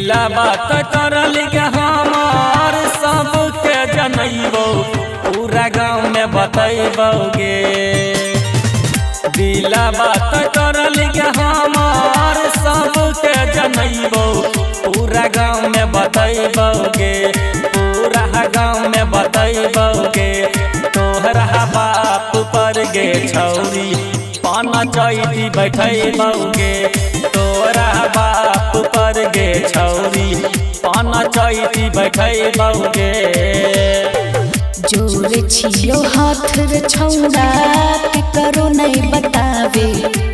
दिला बात करल के हमार सबके जनैबो पूरा गाँव में बतैबोगे। दिला बात करल के हमार सबके जनैबो पूरा गाँव में बतैबोगे। पूरा गाँव में बतैबोगे। तोहरा बाप पर गे छौरी पाना चैती बैठैबोगे। तोरा बाप पर गे छौरी पाना चैती बैठैबोगे। जोर छियो हाथ रे छौड़ा के करो नहीं बतावे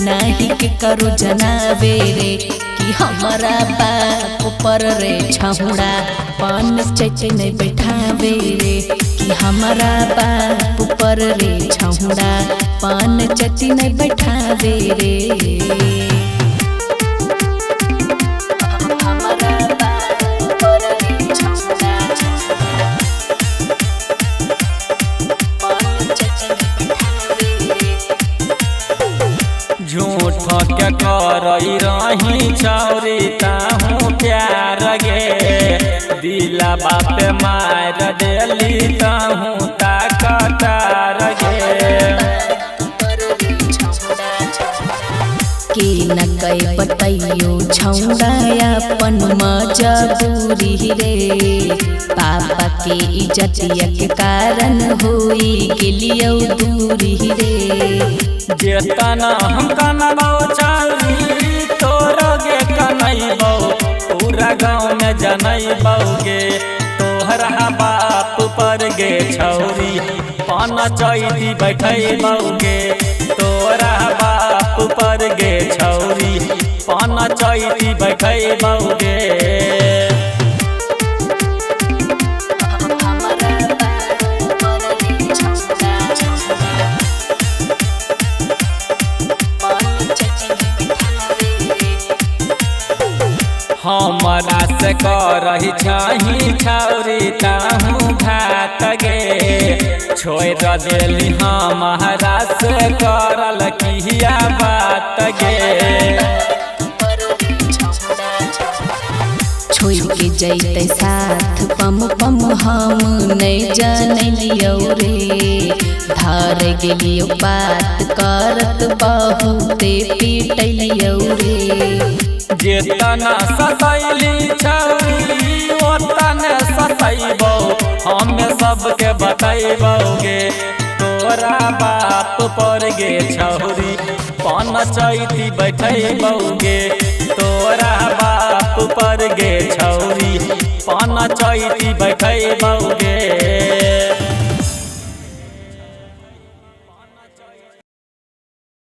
नहीं के करो जनावे रे कि हमारा बाप पर रे छौड़ा पान चैती नहीं बैठावे रे कि हमारा बाप पर रे छौड़ा पान चैती नहीं बैठावे रे। झूठ के करई रही छौरी ताहू प्यार गे। दिला बाप मार देली ताहू ताकतार गे। के न कई बतैयो छौड़ा अपन मजबूरी रे पापा के इज्जतिया के कारण होई गेलियो दूरी रे। जेतना हम कनबो छौरी तोरगे कनैबो पूरा गाँव में जनैबोगे। तोहरा बाप पर गे छौरी पाना चैती बैठैबोगे। तोरा बाप पर गे छौरी पाना चैती बैठैबोगे। हमारा से करही छही छौरी ताहू घात गे। छोड़ देली हमारा से करल किया बात गे। छोड़ के जैते साथ पम पम हम नहीं जानलियो रे धार गेलियो बात करत बहुते पीटलियो रे। जेतना सतैली छौरी ओतने सतैबो हमें सबके बतैबोगे। तोरा बाप पर गे छौरी पाना चैती बैठैबोगे। तोरा बाप पर गे छौरी पाना चैती बैठैबोगे।